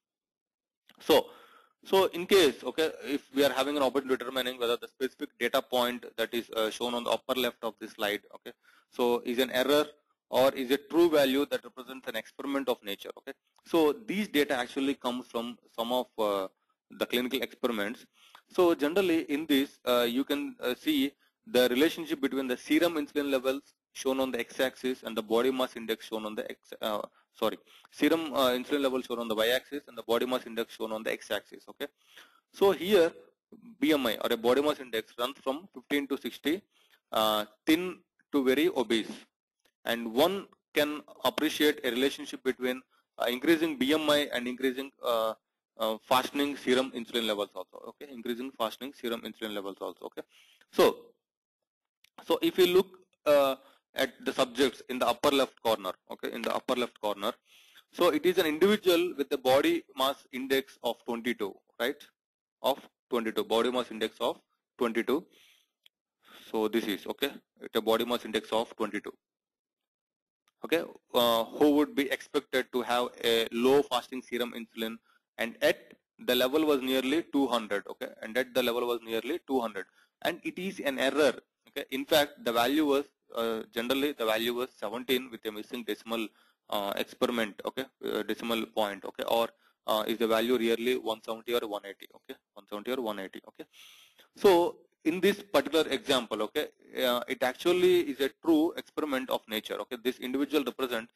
So in case, okay, if we are having an opportunity determining whether the specific data point that is shown on the upper left of this slide, okay, so is an error or is a true value that represents an experiment of nature, okay. So these data actually comes from some of the clinical experiments. So generally in this, you can see the relationship between the serum insulin levels shown on the x-axis and the body mass index shown on the serum insulin level shown on the y-axis and the body mass index shown on the x-axis, okay. So here BMI or a body mass index runs from 15 to 60, thin to very obese, and one can appreciate a relationship between increasing BMI and increasing fastening serum insulin levels also, okay, increasing fastening serum insulin levels also, okay. So if you look at the subjects in the upper left corner, okay, in the upper left corner, so it is an individual with a body mass index of 22, right, of 22, body mass index of 22. So this is, okay, it's a body mass index of 22, okay, who would be expected to have a low fasting serum insulin, and at the level was nearly 200, okay, and at the level was nearly 200, and it is an error, okay. In fact, the value was generally the value was 17 with a missing decimal experiment, okay, decimal point, okay, or is the value really 170 or 180, okay, 170 or 180, okay. So in this particular example, okay, it actually is a true experiment of nature, okay. This individual represents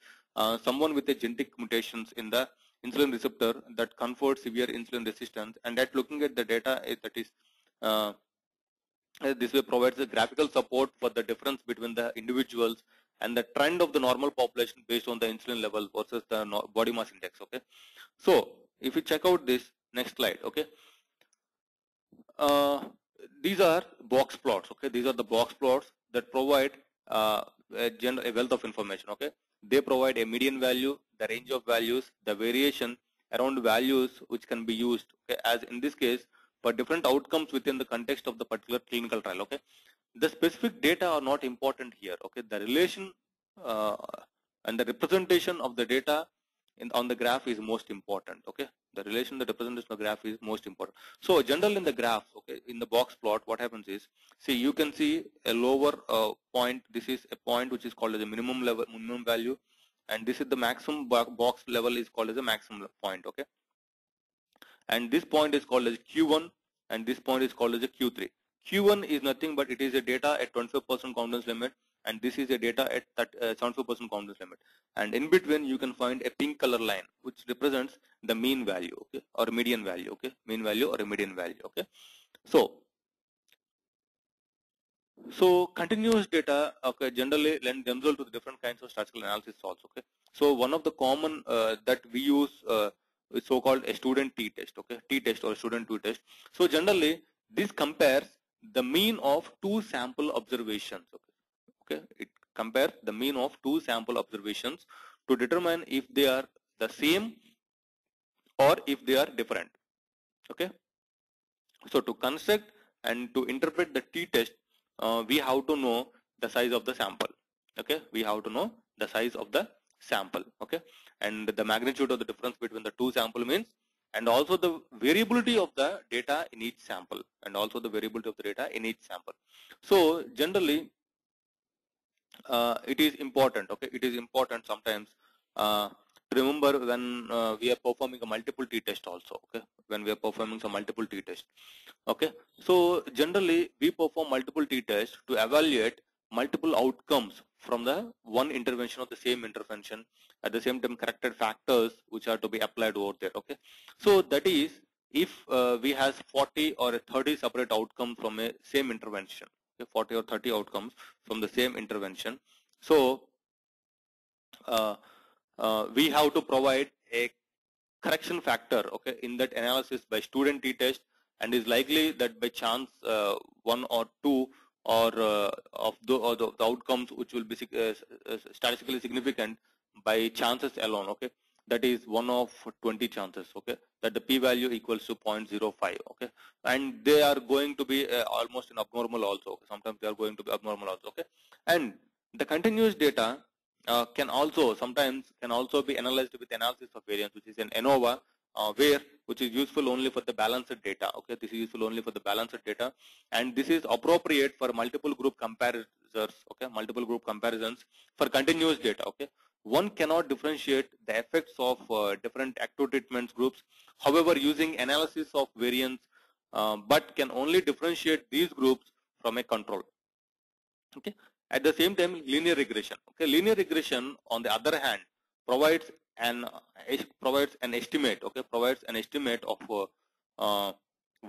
someone with a genetic mutations in the insulin receptor that confers severe insulin resistance, and that looking at the data that is this way provides a graphical support for the difference between the individuals and the trend of the normal population based on the insulin level versus the body mass index, okay. So if you check out this next slide, okay, these are box plots, okay. These are the box plots that provide a wealth of information, okay. They provide a median value, the range of values, the variation around values which can be used, okay, as in this case for different outcomes within the context of the particular clinical trial, okay. The specific data are not important here, okay. The relation and the representation of the data on the graph is most important, okay. The relation, the representation of the graph is most important. So generally in the graph, okay, in the box plot, what happens is, see, you can see a lower point. This is a point which is called as a minimum level, minimum value, and this is the maximum box level is called as a maximum point, okay. And this point is called as Q1, and this point is called as a Q3. Q1 is nothing but it is a data at 25% confidence limit, and this is a data at that 75% confidence limit. And in between, you can find a pink color line, which represents the mean value, okay, or median value, okay, mean value or a median value, okay. So continuous data, okay, generally lend themselves to the different kinds of statistical analysis also, okay. So one of the common that we use is so-called a student t-test, okay, t-test or student t-test. So generally this compares the mean of two sample observations, okay. It compares the mean of two sample observations to determine if they are the same or if they are different, okay. So to construct and to interpret the t-test, we have to know the size of the sample, okay. We have to know the size of the sample, okay, and the magnitude of the difference between the two sample means, and also the variability of the data in each sample, and also the variability of the data in each sample. So generally it is important, okay, it is important sometimes to remember when we are performing a multiple t-test also, okay, when we are performing some multiple t-test, okay. So generally we perform multiple t-tests to evaluate multiple outcomes from the one intervention of the same intervention, at the same time corrected factors which are to be applied over there, okay. So that is if we has 40 or 30 separate outcomes from a same intervention, okay, 40 or 30 outcomes from the same intervention. So we have to provide a correction factor, okay, in that analysis by student t-test, and is likely that by chance one or two of the outcomes which will be statistically significant by chances alone, okay, that is 1 of 20 chances, okay, that the p-value equals to 0.05, okay, and they are going to be almost in abnormal also, okay? Sometimes they are going to be abnormal also, okay, and the continuous data sometimes can also be analyzed with analysis of variance, which is an ANOVA, which is useful only for the balanced data. Okay, this is useful only for the balanced data, and this is appropriate for multiple group comparisons. Okay, multiple group comparisons for continuous data. Okay, one cannot differentiate the effects of different active treatments groups. However, using analysis of variance, but can only differentiate these groups from a control. Okay. At the same time, linear regression. Okay, linear regression, on the other hand, provides an estimate. Okay, provides an estimate of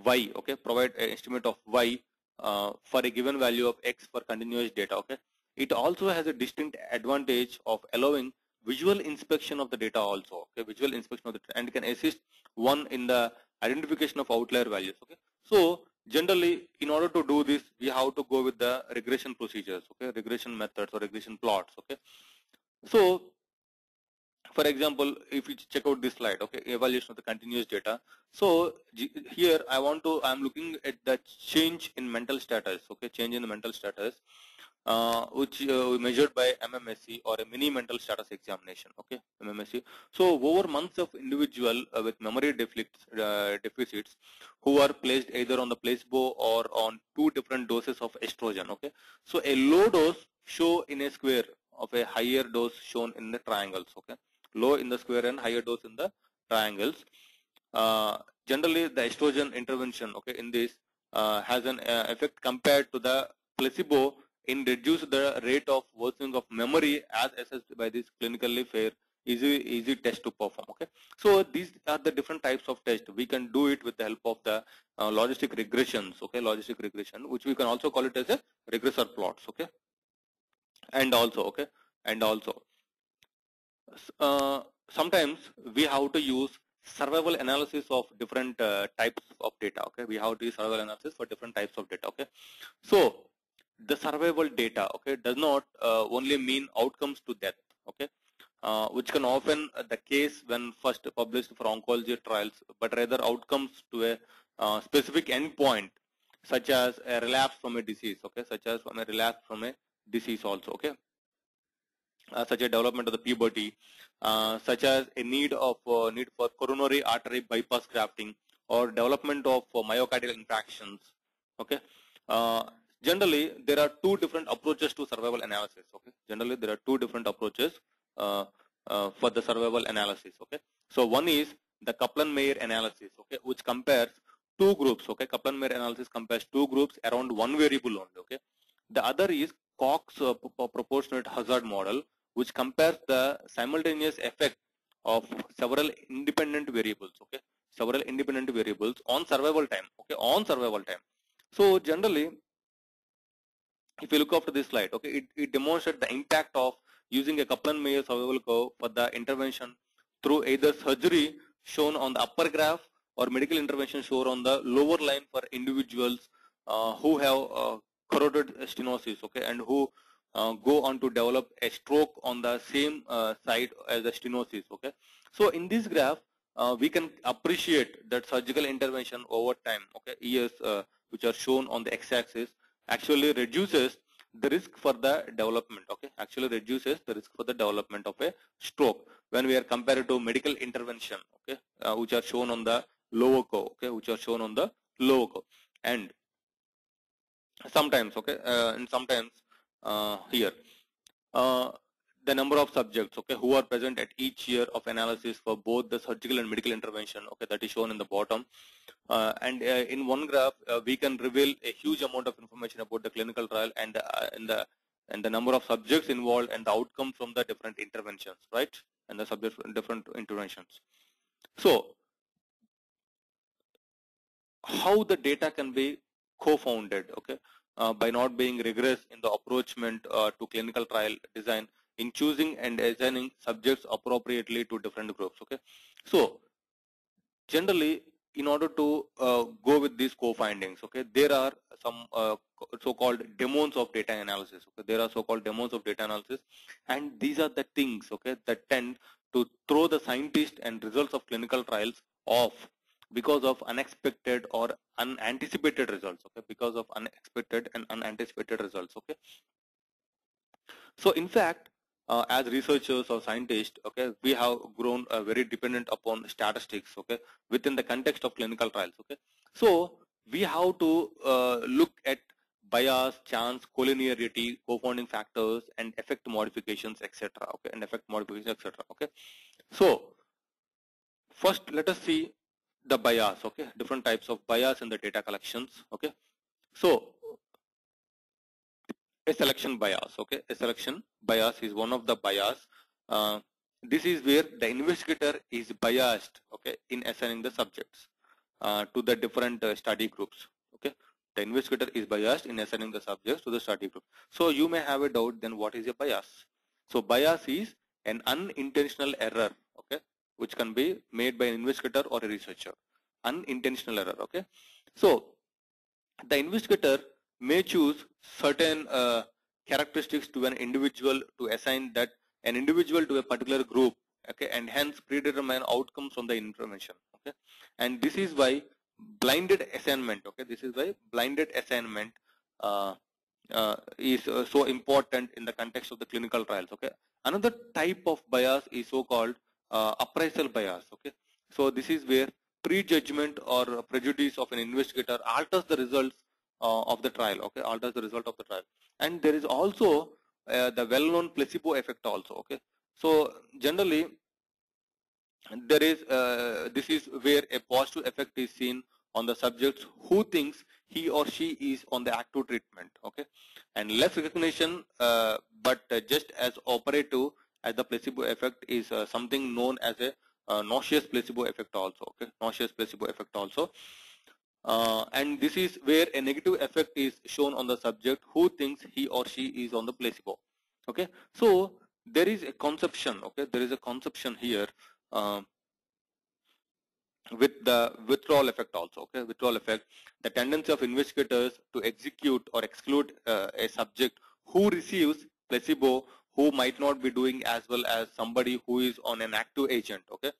y. Okay, provide an estimate of y for a given value of x for continuous data. Okay, it also has a distinct advantage of allowing visual inspection of the data also. Okay, visual inspection of the data, and can assist one in the identification of outlier values. Okay, so generally, in order to do this, we have to go with the regression procedures, okay, regression methods or regression plots, okay. So, for example, if you check out this slide, okay, evaluation of the continuous data. So here I'm looking at the change in mental status, okay, change in the mental status, which we measured by MMSE or a mini mental status examination, okay, MMSE. So over months of individual with memory deficits who are placed either on the placebo or on 2 different doses of estrogen, okay. So a low dose show in a square of a higher dose shown in the triangles, okay, low in the square and higher dose in the triangles. Generally, the estrogen intervention, okay, in this has an effect compared to the placebo in reduce the rate of worsening of memory as assessed by this clinically fair easy test to perform. Okay, so these are the different types of tests. We can do it with the help of the logistic regressions. Okay, logistic regression, which we can also call it as a regressor plots. Okay, and also sometimes we have to use survival analysis of different types of data. Okay, we have to use survival analysis for different types of data. Okay, so the survival data, okay, does not only mean outcomes to death, okay, which can often the case when first published for oncology trials, but rather outcomes to a specific endpoint, such as a relapse from a disease, okay, such as from a relapse from a disease also, okay, such a development of the puberty, such as a need for coronary artery bypass grafting or development of myocardial infarctions, okay. Uh, Generally, there are 2 different approaches to survival analysis. Okay, generally there are 2 different approaches for the survival analysis. Okay, so one is the Kaplan-Meier analysis. Okay, which compares 2 groups. Okay, Kaplan-Meier analysis compares 2 groups around 1 variable only. Okay, the other is Cox proportionate hazard model, which compares the simultaneous effect of several independent variables. Okay, several independent variables on survival time. Okay, on survival time. So generally, if you look after this slide, okay, it demonstrates the impact of using a Kaplan-Meier survival curve for the intervention through either surgery shown on the upper graph or medical intervention shown on the lower line for individuals who have corroded stenosis, okay, and who go on to develop a stroke on the same side as the stenosis, okay. So in this graph, we can appreciate that surgical intervention over time, okay, years, which are shown on the x-axis, actually reduces the risk for the development, okay, actually reduces the risk for the development of a stroke when we are compared to medical intervention, okay, which are shown on the lower curve, okay, which are shown on the lower curve. And sometimes, okay, and sometimes here, the number of subjects, okay, who are present at each year of analysis for both the surgical and medical intervention, okay, that is shown in the bottom. And in one graph, we can reveal a huge amount of information about the clinical trial and the number of subjects involved and the outcome from the different interventions, right? And the subjects different interventions. So, how the data can be co-founded, okay? by not being rigorous in the approachment to clinical trial design in choosing and assigning subjects appropriately to different groups. Okay, so generally, in order to go with these co-findings, okay, there are some so-called demos of data analysis. Okay, there are so-called demos of data analysis, and these are the things, okay, that tend to throw the scientist and results of clinical trials off because of unexpected or unanticipated results. Okay, because of unexpected and unanticipated results. Okay, so in fact, as researchers or scientists, okay, we have grown very dependent upon statistics, okay, within the context of clinical trials, okay. So we have to look at bias, chance, collinearity, co-founding factors, and effect modifications, etc. Okay, and effect modifications, etc. Okay. So first, let us see the bias, okay, different types of bias in the data collections, okay. So a selection bias, okay, a selection bias is one of the bias. This is where the investigator is biased, okay, in assigning the subjects to the different study groups. Okay, the investigator is biased in assigning the subjects to the study group. So you may have a doubt, then what is a bias? So bias is an unintentional error, okay, which can be made by an investigator or a researcher. Unintentional error, okay. So the investigator may choose certain characteristics to an individual to assign that an individual to a particular group, okay, and hence predetermine outcomes from the information, okay. And this is why blinded assignment, okay, this is why blinded assignment uh, is so important in the context of the clinical trials, okay. Another type of bias is so-called appraisal bias, okay. So this is where prejudgment or prejudice of an investigator alters the results of the trial, okay, alters the result of the trial. And there is also the well-known placebo effect also, okay. So generally, there is this is where a positive effect is seen on the subjects who thinks he or she is on the active treatment, okay, and less recognition, but just as operative as the placebo effect is something known as a nauseous placebo effect also, okay, nauseous placebo effect also. And this is where a negative effect is shown on the subject who thinks he or she is on the placebo, okay. So there is a conception, okay, there is a conception here with the withdrawal effect also, okay, withdrawal effect, the tendency of investigators to execute or exclude a subject who receives placebo, who might not be doing as well as somebody who is on an active agent, okay.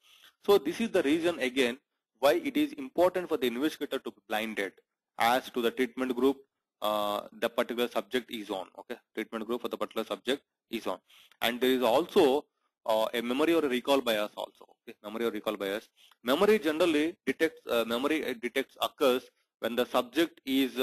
So this is the reason again why it is important for the investigator to be blinded as to the treatment group the particular subject is on, okay, treatment group for the particular subject is on. And there is also a memory or a recall bias also, okay, memory or recall bias. Memory generally detects detects occurs when the subject is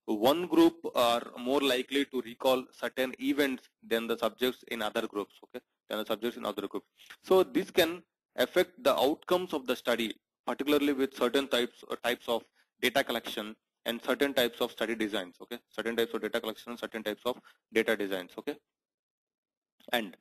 one group are more likely to recall certain events than the subjects in other groups, okay, than the subjects in other groups. So this can affect the outcomes of the study, particularly with certain types of data collection and certain types of study designs, okay, certain types of data collection and certain types of data designs, okay. And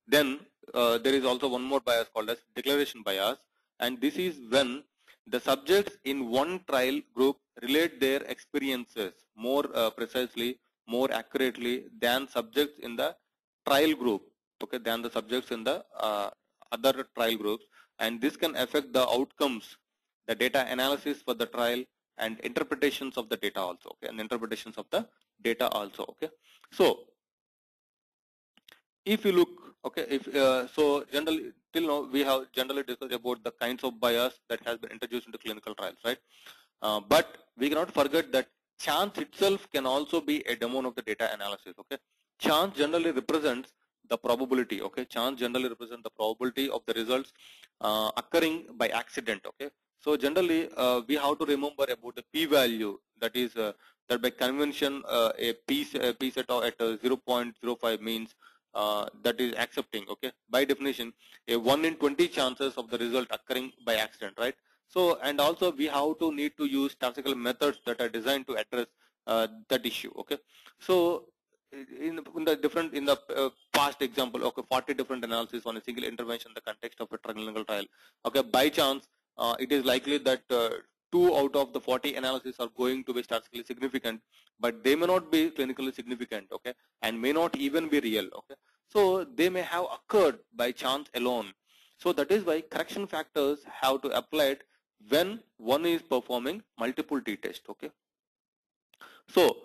then there is also one more bias called as declaration bias, and this is when the subjects in one trial group relate their experiences more precisely, more accurately than subjects in the trial group, okay, than the subjects in the other trial groups, and this can affect the outcomes, the data analysis for the trial, and interpretations of the data also, okay, and interpretations of the data also, okay. So if you look, okay, if so generally till now we have generally discussed about the kinds of bias that has been introduced into clinical trials, right? But we cannot forget that chance itself can also be a domain of the data analysis, okay. Chance generally represents the probability, okay, chance generally represents the probability of the results occurring by accident, okay. So generally we have to remember about the p-value, that is that by convention a p set at 0.05 means that is accepting, okay, by definition a 1 in 20 chances of the result occurring by accident, right? So, and also we have to need to use statistical methods that are designed to address that issue, okay. So in the past example, okay, 40 different analysis on a single intervention in the context of a clinical trial, okay, by chance it is likely that 2 out of the 40 analyses are going to be statistically significant, but they may not be clinically significant, okay, and may not even be real, okay. So they may have occurred by chance alone. So that is why correction factors have to apply it when one is performing multiple t-tests, okay. So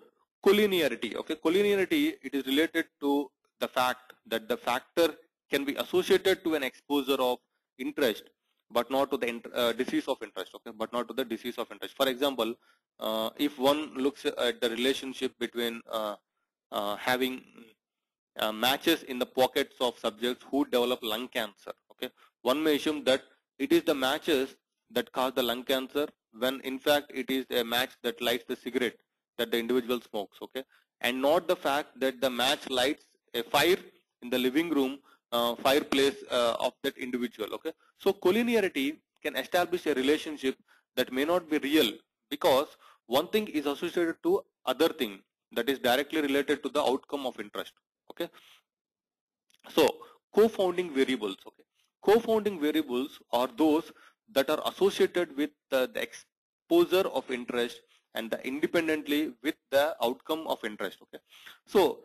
collinearity, okay, collinearity, it is related to the fact that the factor can be associated to an exposure of interest, but not to the disease of interest, okay, but not to the disease of interest. For example, if one looks at the relationship between having matches in the pockets of subjects who develop lung cancer, okay, one may assume that it is the matches that cause the lung cancer, when in fact it is a match that lights the cigarette that the individual smokes, okay, and not the fact that the match lights a fire in the living room fireplace of that individual, okay. So collinearity can establish a relationship that may not be real, because one thing is associated to other thing that is directly related to the outcome of interest, okay. So co-founding variables, okay, co-founding variables are those that are associated with the exposure of interest and independently with the outcome of interest, okay. So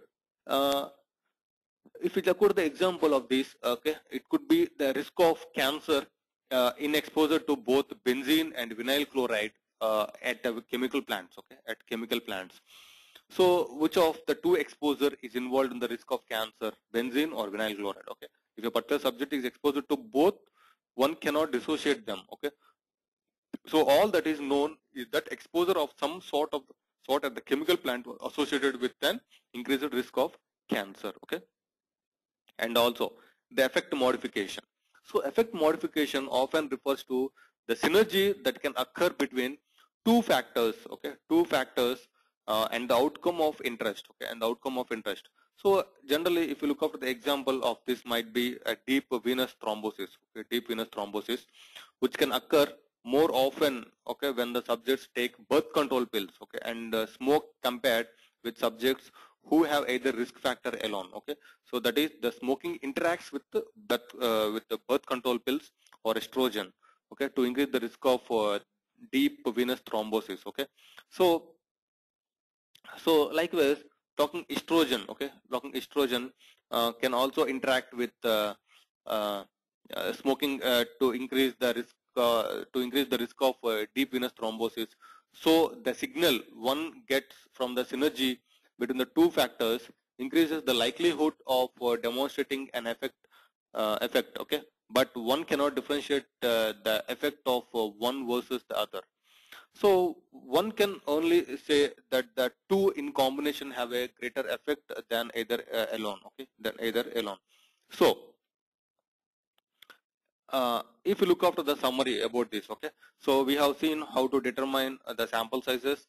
if we look at the example of this, okay, it could be the risk of cancer in exposure to both benzene and vinyl chloride at chemical plants, okay, at chemical plants. So which of the two exposure is involved in the risk of cancer, benzene or vinyl chloride, okay. If a particular subject is exposed to both, one cannot dissociate them, okay. So all that is known is that exposure of some sort at the chemical plant associated with an increased risk of cancer, okay. And also the effect modification. So effect modification often refers to the synergy that can occur between two factors, okay, two factors and the outcome of interest, okay, and the outcome of interest. So generally, if you look after the example of this, might be a deep venous thrombosis, okay, deep venous thrombosis, which can occur more often, okay, when the subjects take birth control pills, okay, and smoke compared with subjects who have either risk factor alone, okay. So that is, the smoking interacts with the birth control pills or estrogen, okay, to increase the risk of deep venous thrombosis, okay. So likewise, talking estrogen, okay, talking estrogen can also interact with uh, smoking to increase the risk of deep venous thrombosis. So the signal one gets from the synergy between the two factors increases the likelihood of demonstrating an effect, okay, but one cannot differentiate the effect of one versus the other. So one can only say that the two in combination have a greater effect than either alone, okay, than either alone. So if you look after the summary about this, okay, so we have seen how to determine the sample sizes.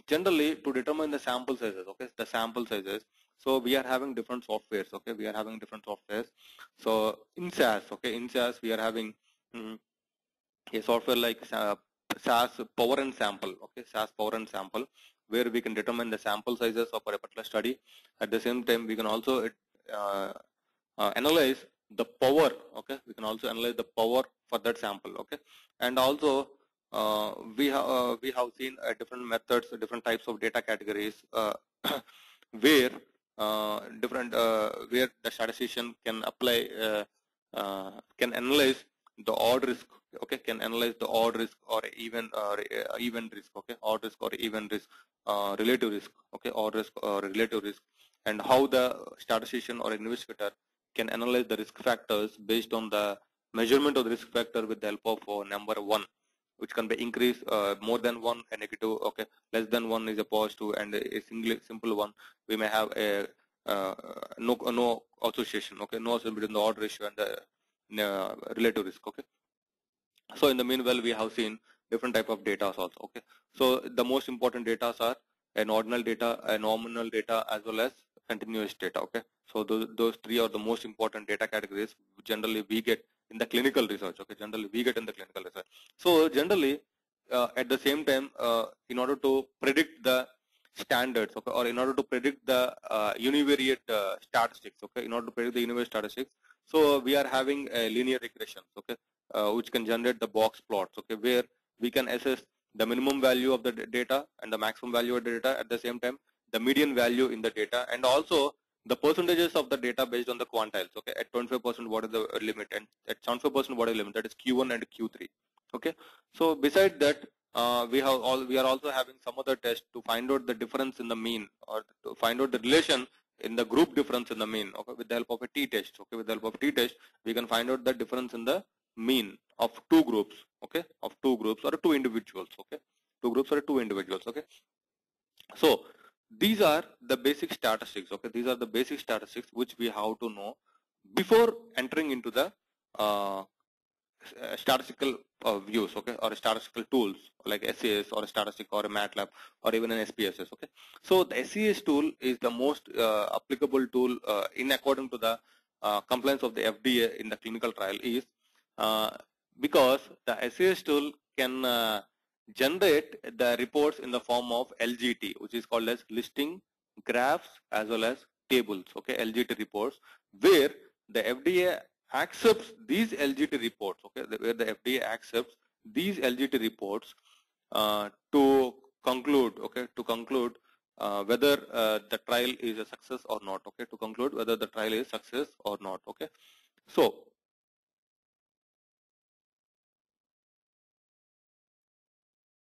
Generally, to determine the sample sizes, okay, the sample sizes. So we are having different softwares, okay, we are having different softwares. So in SAS, okay, in SAS we are having a software like SAS Power and Sample, okay, SAS Power and Sample, where we can determine the sample sizes of a particular study. At the same time, we can also analyze the power, okay, we can also analyze the power for that sample, okay. And also we have seen different methods, different types of data categories where where the statistician can apply can analyze the odd risk, okay, can analyze the odd risk or even risk, okay, odd risk or even risk, relative risk, okay, odd risk or relative risk, and how the statistician or investigator can analyze the risk factors based on the measurement of the risk factor with the help of number one, which can be increased more than one, a negative, okay, less than one is a positive, and a simple one we may have a no association, okay, no association between the odd ratio and the relative risk, okay. So in the meanwhile, we have seen different type of data also, okay. So the most important data are an ordinal data, a nominal data, as well as continuous data, okay. So those three are the most important data categories generally we get in the clinical research, okay, generally we get in the clinical research. So generally at the same time, in order to predict the standards, okay, or in order to predict the univariate statistics, okay, in order to predict the univariate statistics, so we are having a linear regression, okay, which can generate the box plots, okay, where we can assess the minimum value of the data and the maximum value of the data, at the same time the median value in the data, and also the percentages of the data based on the quantiles. Okay, at 25% what is the limit, and at 75% what is the limit, that is Q1 and Q3. Okay, so besides that, we are also having some other test to find out the difference in the mean, or to find out the relation in the group difference in the mean. Okay, with the help of a t-test. Okay, with the help of t-test, we can find out the difference in the mean of two groups. Okay, of two groups or two individuals. Okay, two groups or two individuals. Okay, so these are the basic statistics. Okay, these are the basic statistics which we have to know before entering into the statistical views, okay, or statistical tools like SAS or a statistic or a MATLAB or even an SPSS. Okay, so the SAS tool is the most applicable tool in according to the compliance of the FDA in the clinical trial, is because the SAS tool can generate the reports in the form of LGT, which is called as listing, graphs, as well as tables. Okay, LGT reports, where the FDA accepts these LGT reports. Okay, where the FDA accepts these LGT reports to conclude. Okay, to conclude whether the trial is a success or not. Okay, to conclude whether the trial is success or not. Okay, so